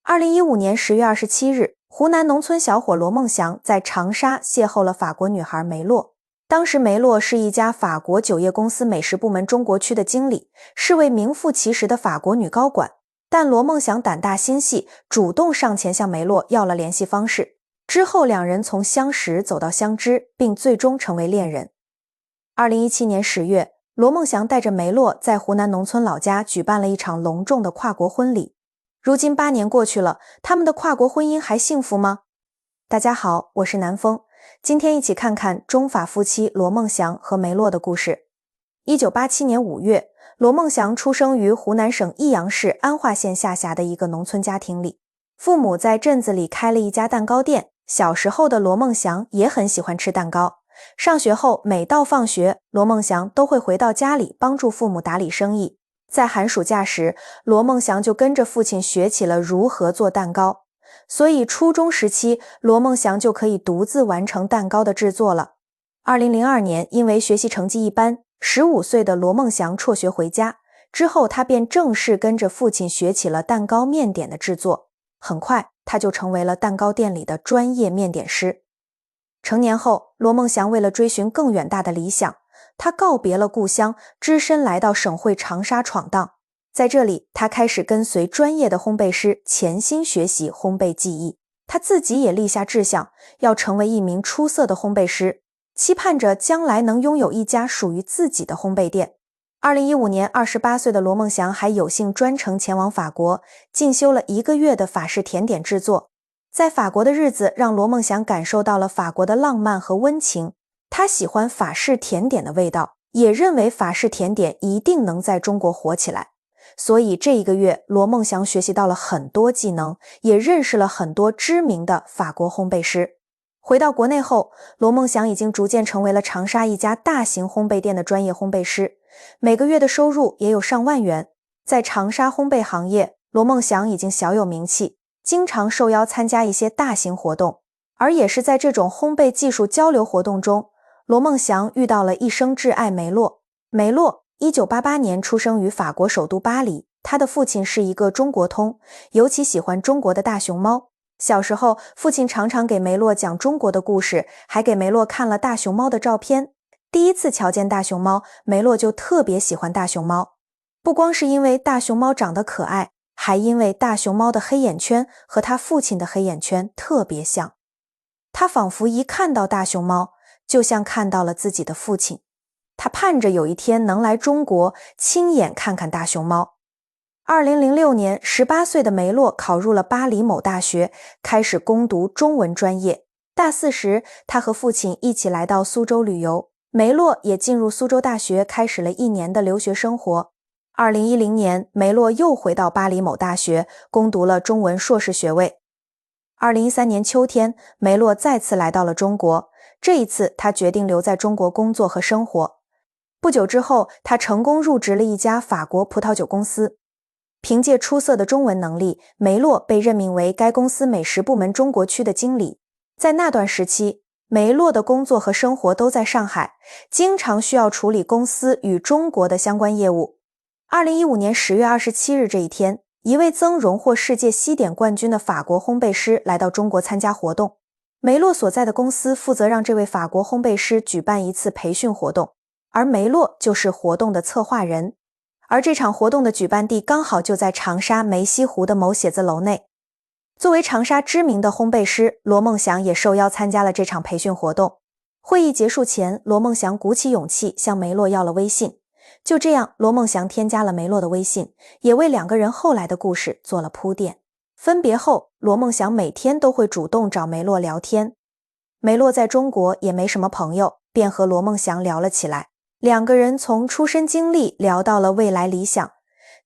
2015年10月27日，湖南农村小伙罗梦祥在长沙邂逅了法国女孩梅洛。当时梅洛是一家法国酒业公司美食部门中国区的经理，是位名副其实的法国女高管。但罗梦祥胆大心细，主动上前向梅洛要了联系方式。之后两人从相识走到相知，并最终成为恋人。2017年10月，罗梦祥带着梅洛在湖南农村老家举办了一场隆重的跨国婚礼。如今8年过去了，他们的跨国婚姻还幸福吗？大家好，我是南风，今天一起看看中法夫妻罗梦祥和梅洛的故事。1987年5月，罗梦祥出生于湖南省益阳市安化县下辖的一个农村家庭里，父母在镇子里开了一家蛋糕店。小时候的罗梦祥也很喜欢吃蛋糕，上学后每到放学，罗梦祥都会回到家里帮助父母打理生意。在寒暑假时，罗梦祥就跟着父亲学起了如何做蛋糕，所以初中时期，罗梦祥就可以独自完成蛋糕的制作了。2002年，因为学习成绩一般，15岁的罗梦祥辍学回家，之后他便正式跟着父亲学起了蛋糕面点的制作。很快，他就成为了蛋糕店里的专业面点师。成年后，罗梦祥为了追寻更远大的理想，他告别了故乡，只身来到省会长沙闯荡。在这里，他开始跟随专业的烘焙师潜心学习烘焙技艺。他自己也立下志向，要成为一名出色的烘焙师，期盼着将来能拥有一家属于自己的烘焙店。2015年，28岁的罗梦祥还有幸专程前往法国，进修了1个月的法式甜点制作。在法国的日子让罗梦祥感受到了法国的浪漫和温情，他喜欢法式甜点的味道，也认为法式甜点一定能在中国火起来。所以这1个月，罗梦祥学习到了很多技能，也认识了很多知名的法国烘焙师。回到国内后，罗梦祥已经逐渐成为了长沙一家大型烘焙店的专业烘焙师，每个月的收入也有上万元。在长沙烘焙行业，罗梦祥已经小有名气，经常受邀参加一些大型活动。而也是在这种烘焙技术交流活动中，罗梦祥遇到了一生挚爱梅洛。梅洛1988年出生于法国首都巴黎，他的父亲是一个中国通，尤其喜欢中国的大熊猫。小时候，父亲常常给梅洛讲中国的故事，还给梅洛看了大熊猫的照片。第一次瞧见大熊猫，梅洛就特别喜欢大熊猫，不光是因为大熊猫长得可爱，还因为大熊猫的黑眼圈和他父亲的黑眼圈特别像。他仿佛一看到大熊猫，就像看到了自己的父亲。他盼着有一天能来中国亲眼看看大熊猫。2006年，18岁的梅洛考入了巴黎某大学，开始攻读中文专业。大4时，他和父亲一起来到苏州旅游，梅洛也进入苏州大学，开始了1年的留学生活。2010年，梅洛又回到巴黎某大学，攻读了中文硕士学位。2013年秋天，梅洛再次来到了中国，这一次他决定留在中国工作和生活。不久之后，他成功入职了一家法国葡萄酒公司。凭借出色的中文能力，梅洛被任命为该公司美食部门中国区的经理。在那段时期，梅洛的工作和生活都在上海，经常需要处理公司与中国的相关业务。2015年10月27日这一天，一位曾荣获世界西点冠军的法国烘焙师来到中国参加活动。梅洛所在的公司负责让这位法国烘焙师举办一次培训活动，而梅洛就是活动的策划人。而这场活动的举办地刚好就在长沙梅溪湖的某写字楼内。作为长沙知名的烘焙师，罗梦祥也受邀参加了这场培训活动。会议结束前，罗梦祥鼓起勇气向梅洛要了微信。就这样，罗梦祥添加了梅洛的微信，也为2个人后来的故事做了铺垫。分别后，罗梦祥每天都会主动找梅洛聊天。梅洛在中国也没什么朋友，便和罗梦祥聊了起来。2个人从出身经历聊到了未来理想，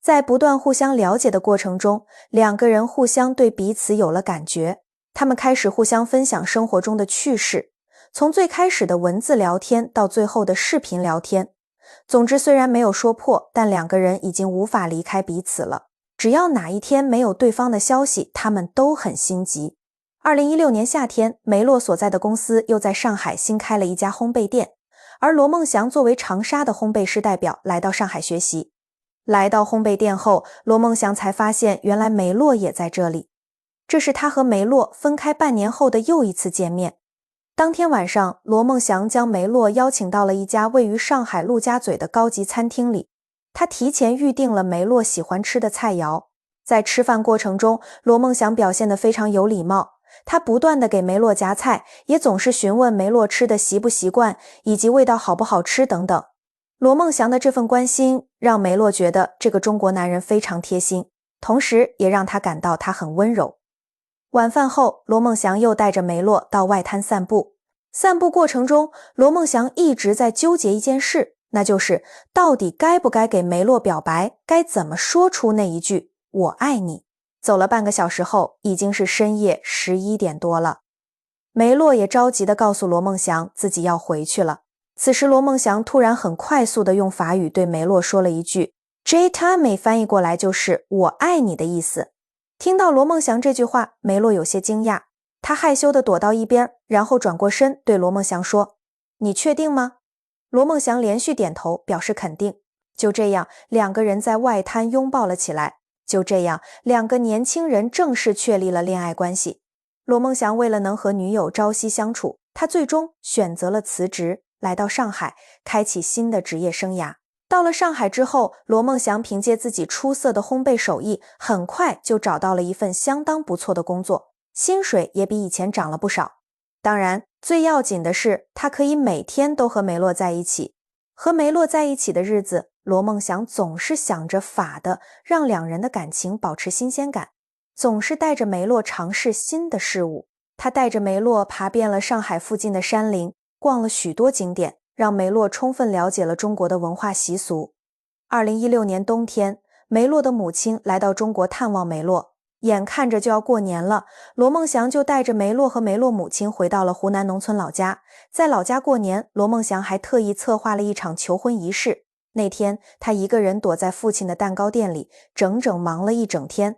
在不断互相了解的过程中，2个人互相对彼此有了感觉。他们开始互相分享生活中的趣事，从最开始的文字聊天到最后的视频聊天。总之，虽然没有说破，但2个人已经无法离开彼此了。只要哪一天没有对方的消息，他们都很心急。2016年夏天，梅洛所在的公司又在上海新开了一家烘焙店。而罗梦祥作为长沙的烘焙师代表来到上海学习。来到烘焙店后，罗梦祥才发现原来梅洛也在这里。这是他和梅洛分开半年后的又一次见面。当天晚上，罗梦祥将梅洛邀请到了一家位于上海陆家嘴的高级餐厅里，他提前预定了梅洛喜欢吃的菜肴。在吃饭过程中，罗梦祥表现得非常有礼貌，他不断地给梅洛夹菜，也总是询问梅洛吃的习不习惯，以及味道好不好吃等等。罗梦祥的这份关心让梅洛觉得这个中国男人非常贴心，同时也让他感到他很温柔。晚饭后，罗梦祥又带着梅洛到外滩散步。散步过程中，罗梦祥一直在纠结一件事，那就是到底该不该给梅洛表白，该怎么说出那一句“我爱你”。走了半个小时后，已经是深夜11点多了。梅洛也着急地告诉罗梦祥自己要回去了。此时罗梦祥突然很快速地用法语对梅洛说了一句 Je t'aime 翻译过来就是我爱你的意思。听到罗梦祥这句话，梅洛有些惊讶，他害羞地躲到一边，然后转过身对罗梦祥说，你确定吗？罗梦祥连续点头表示肯定。就这样，两个人在外滩拥抱了起来。就这样，两个年轻人正式确立了恋爱关系。罗梦祥为了能和女友朝夕相处，他最终选择了辞职，来到上海，开启新的职业生涯。到了上海之后，罗梦祥凭借自己出色的烘焙手艺，很快就找到了一份相当不错的工作，薪水也比以前涨了不少。当然，最要紧的是，他可以每天都和梅洛在一起。和梅洛在一起的日子，罗梦祥总是想着法的让两人的感情保持新鲜感，总是带着梅洛尝试新的事物。他带着梅洛爬遍了上海附近的山林，逛了许多景点，让梅洛充分了解了中国的文化习俗。2016年冬天，梅洛的母亲来到中国探望梅洛，眼看着就要过年了，罗梦祥就带着梅洛和梅洛母亲回到了湖南农村老家。在老家过年，罗梦祥还特意策划了一场求婚仪式。那天，他一个人躲在父亲的蛋糕店里，整整忙了一整天。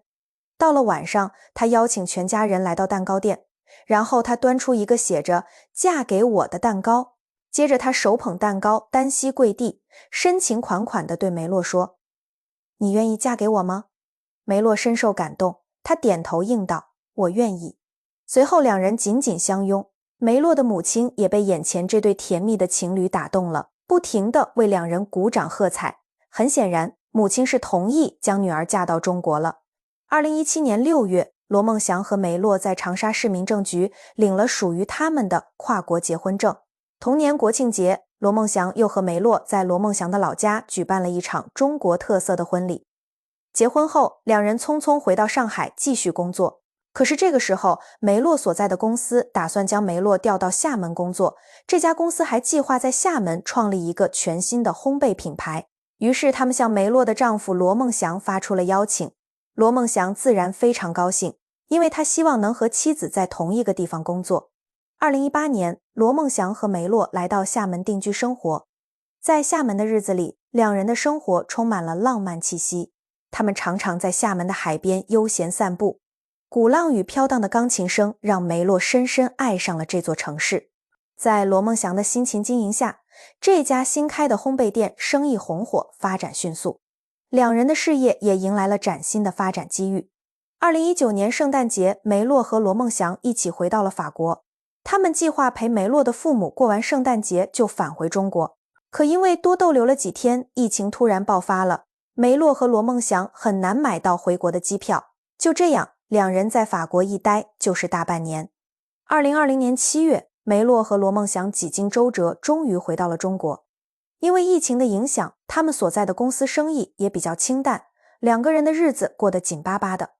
到了晚上，他邀请全家人来到蛋糕店，然后他端出一个写着“嫁给我”的蛋糕，接着他手捧蛋糕，单膝跪地，深情款款地对梅洛说：“你愿意嫁给我吗？”梅洛深受感动，他点头应道：“我愿意。”随后两人紧紧相拥，梅洛的母亲也被眼前这对甜蜜的情侣打动了，不停地为两人鼓掌喝彩。很显然，母亲是同意将女儿嫁到中国了。2017年6月，罗梦祥和梅洛在长沙市民政局领了属于他们的跨国结婚证。同年国庆节，罗梦祥又和梅洛在罗梦祥的老家举办了一场中国特色的婚礼。结婚后，两人匆匆回到上海继续工作。可是这个时候，梅洛所在的公司打算将梅洛调到厦门工作，这家公司还计划在厦门创立一个全新的烘焙品牌。于是他们向梅洛的丈夫罗梦祥发出了邀请。罗梦祥自然非常高兴，因为他希望能和妻子在同一个地方工作。2018年，罗梦祥和梅洛来到厦门定居生活。在厦门的日子里，两人的生活充满了浪漫气息。他们常常在厦门的海边悠闲散步，鼓浪屿飘荡的钢琴声让梅洛深深爱上了这座城市。在罗梦祥的辛勤经营下，这家新开的烘焙店生意红火，发展迅速。两人的事业也迎来了崭新的发展机遇。2019年圣诞节，梅洛和罗梦祥一起回到了法国。他们计划陪梅洛的父母过完圣诞节就返回中国。可因为多逗留了几天，疫情突然爆发了，梅洛和罗梦祥很难买到回国的机票。就这样，两人在法国一待就是大半年。2020年7月，梅洛和罗梦祥几经周折，终于回到了中国。因为疫情的影响，他们所在的公司生意也比较清淡，两个人的日子过得紧巴巴的。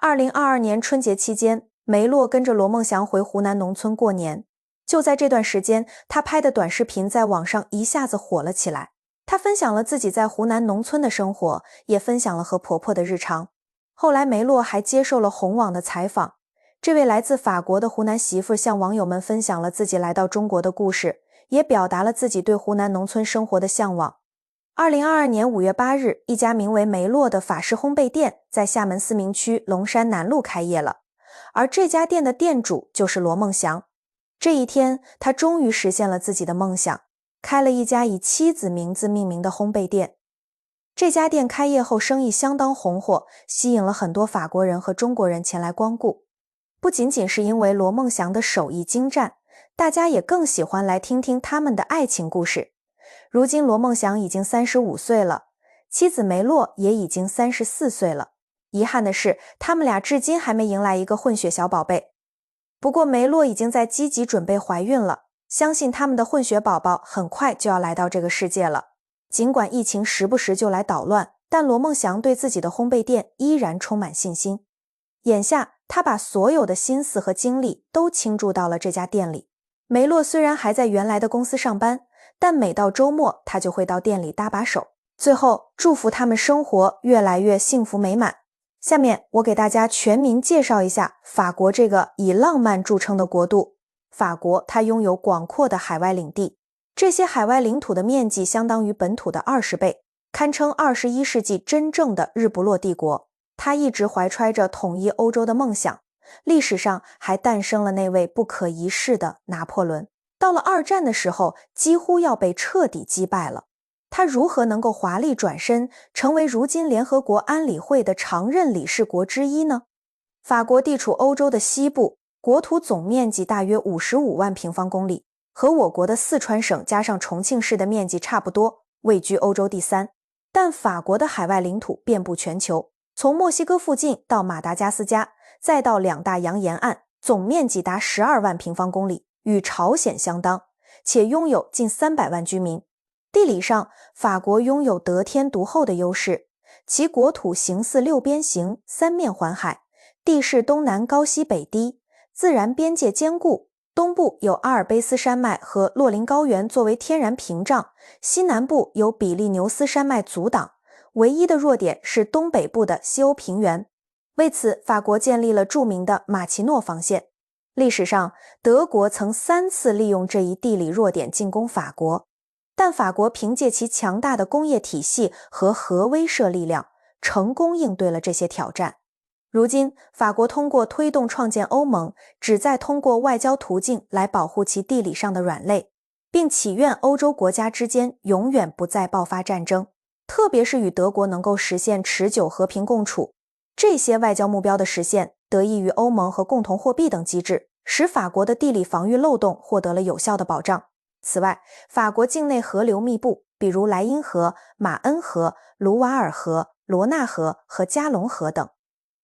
2022年春节期间，梅洛跟着罗梦祥回湖南农村过年。就在这段时间，他拍的短视频在网上一下子火了起来。他分享了自己在湖南农村的生活，也分享了和婆婆的日常。后来梅洛还接受了红网的采访。这位来自法国的湖南媳妇向网友们分享了自己来到中国的故事，也表达了自己对湖南农村生活的向往。2022年5月8日，一家名为梅洛的法式烘焙店在厦门思明区龙山南路开业了，而这家店的店主就是罗梦祥。这一天，他终于实现了自己的梦想，开了一家以妻子名字命名的烘焙店。这家店开业后生意相当红火，吸引了很多法国人和中国人前来光顾。不仅仅是因为罗梦祥的手艺精湛，大家也更喜欢来听听他们的爱情故事。如今罗梦祥已经35岁了，妻子梅洛也已经34岁了。遗憾的是，他们俩至今还没迎来一个混血小宝贝。不过梅洛已经在积极准备怀孕了，相信他们的混血宝宝很快就要来到这个世界了。尽管疫情时不时就来捣乱，但罗梦祥对自己的烘焙店依然充满信心。眼下，他把所有的心思和精力都倾注到了这家店里。梅洛虽然还在原来的公司上班，但每到周末他就会到店里搭把手。最后，祝福他们生活越来越幸福美满。下面我给大家全民介绍一下法国这个以浪漫著称的国度。法国它拥有广阔的海外领地，这些海外领土的面积相当于本土的20倍，堪称21世纪真正的日不落帝国。它一直怀揣着统一欧洲的梦想，历史上还诞生了那位不可一世的拿破仑。到了二战的时候，几乎要被彻底击败了。他如何能够华丽转身，成为如今联合国安理会的常任理事国之一呢？法国地处欧洲的西部，国土总面积大约55万平方公里，和我国的四川省加上重庆市的面积差不多，位居欧洲第3。但法国的海外领土遍布全球，从墨西哥附近到马达加斯加，再到两大洋沿岸，总面积达12万平方公里，与朝鲜相当，且拥有近300万居民。地理上，法国拥有得天独厚的优势，其国土形似六边形，三面环海，地势东南高西北低，自然边界坚固。东部有阿尔卑斯山脉和洛林高原作为天然屏障，西南部有比利牛斯山脉阻挡，唯一的弱点是东北部的西欧平原。为此，法国建立了著名的马奇诺防线。历史上，德国曾3次利用这一地理弱点进攻法国，但法国凭借其强大的工业体系和核威慑力量，成功应对了这些挑战。如今，法国通过推动创建欧盟，旨在通过外交途径来保护其地理上的软肋，并祈愿欧洲国家之间永远不再爆发战争，特别是与德国能够实现持久和平共处。这些外交目标的实现，得益于欧盟和共同货币等机制，使法国的地理防御漏洞获得了有效的保障。此外，法国境内河流密布，比如莱茵河、马恩河、卢瓦尔河、罗纳河和加龙河等。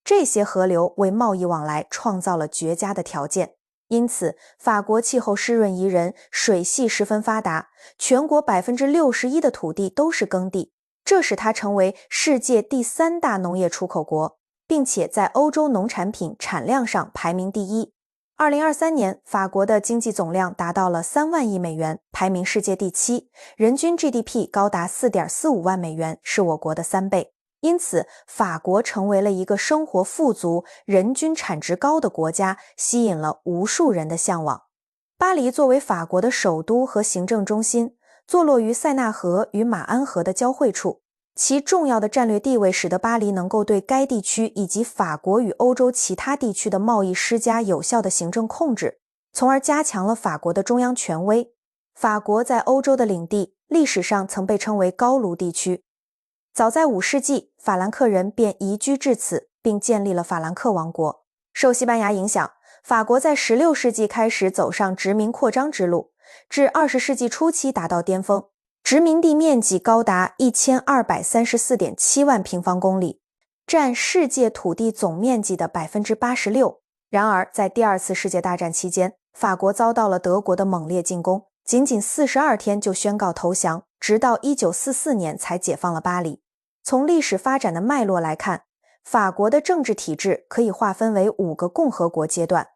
这些河流为贸易往来创造了绝佳的条件，因此法国气候湿润宜人，水系十分发达，全国61%的土地都是耕地，这使它成为世界第3大农业出口国，并且在欧洲农产品产量上排名第1。2023年，法国的经济总量达到了3万亿美元，排名世界第7，人均 GDP 高达 4.45 万美元，是我国的3倍。因此，法国成为了一个生活富足、人均产值高的国家，吸引了无数人的向往。巴黎作为法国的首都和行政中心，坐落于塞纳河与马鞍河的交汇处，其重要的战略地位使得巴黎能够对该地区以及法国与欧洲其他地区的贸易施加有效的行政控制，从而加强了法国的中央权威。法国在欧洲的领地历史上曾被称为高卢地区。早在5世纪，法兰克人便移居至此，并建立了法兰克王国。受西班牙影响，法国在16世纪开始走上殖民扩张之路，至20世纪初期达到巅峰，殖民地面积高达 1234.7 万平方公里，占世界土地总面积的 86%。然而，在第2次世界大战期间，法国遭到了德国的猛烈进攻，仅仅42天就宣告投降，直到1944年才解放了巴黎。从历史发展的脉络来看，法国的政治体制可以划分为5个共和国阶段。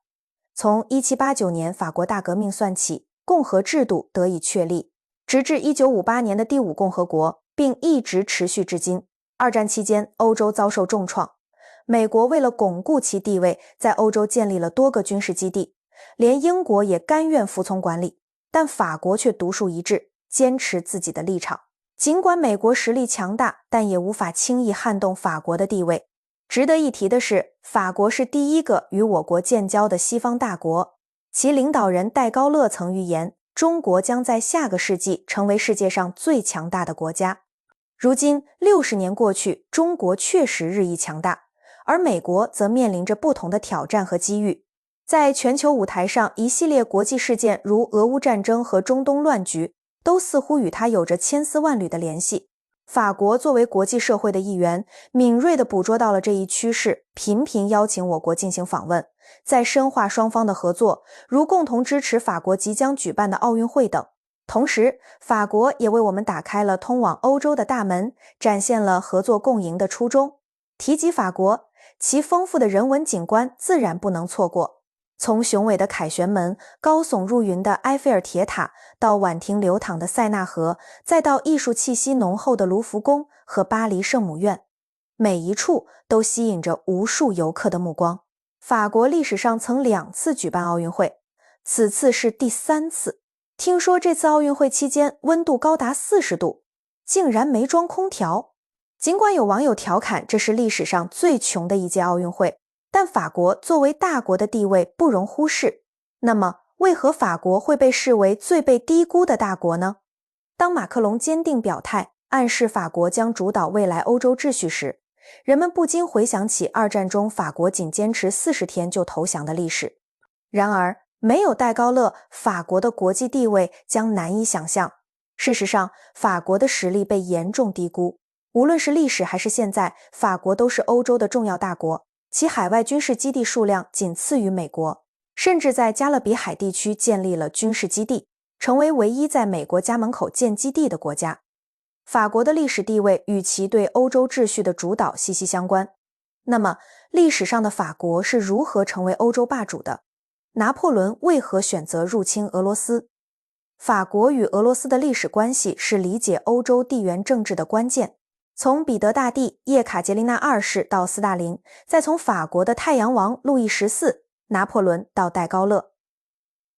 从1789年法国大革命算起，共和制度得以确立，直至1958年的第5共和国，并一直持续至今。二战期间，欧洲遭受重创，美国为了巩固其地位，在欧洲建立了多个军事基地，连英国也甘愿服从管理，但法国却独树一帜，坚持自己的立场。尽管美国实力强大，但也无法轻易撼动法国的地位。值得一提的是，法国是第1个与我国建交的西方大国，其领导人戴高乐曾预言，中国将在下个世纪成为世界上最强大的国家。如今60年过去，中国确实日益强大，而美国则面临着不同的挑战和机遇。在全球舞台上，一系列国际事件如俄乌战争和中东乱局，都似乎与它有着千丝万缕的联系。法国作为国际社会的一员，敏锐地捕捉到了这一趋势，频频邀请我国进行访问，在深化双方的合作，如共同支持法国即将举办的奥运会等。同时，法国也为我们打开了通往欧洲的大门，展现了合作共赢的初衷。提及法国，其丰富的人文景观自然不能错过。从雄伟的凯旋门、高耸入云的埃菲尔铁塔，到婉婷流淌的塞纳河，再到艺术气息浓厚的卢浮宫和巴黎圣母院，每一处都吸引着无数游客的目光。法国历史上曾2次举办奥运会，此次是第3次。听说这次奥运会期间温度高达40度，竟然没装空调。尽管有网友调侃这是历史上最穷的一届奥运会，但法国作为大国的地位不容忽视。那么，为何法国会被视为最被低估的大国呢？当马克龙坚定表态，暗示法国将主导未来欧洲秩序时，人们不禁回想起2战中法国仅坚持40天就投降的历史。然而，没有戴高乐，法国的国际地位将难以想象。事实上，法国的实力被严重低估。无论是历史还是现在，法国都是欧洲的重要大国，其海外军事基地数量仅次于美国，甚至在加勒比海地区建立了军事基地，成为唯一在美国家门口建基地的国家。法国的历史地位与其对欧洲秩序的主导息息相关。那么，历史上的法国是如何成为欧洲霸主的？拿破仑为何选择入侵俄罗斯？法国与俄罗斯的历史关系是理解欧洲地缘政治的关键。从彼得大帝、叶卡捷琳娜2世到斯大林，再从法国的太阳王路易14、拿破仑到戴高乐，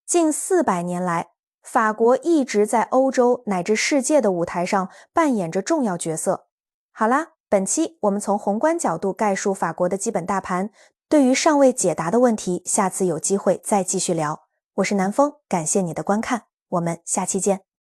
近400年来，法国一直在欧洲乃至世界的舞台上扮演着重要角色。好啦，本期我们从宏观角度概述法国的基本大盘，对于尚未解答的问题，下次有机会再继续聊。我是南风，感谢你的观看，我们下期见。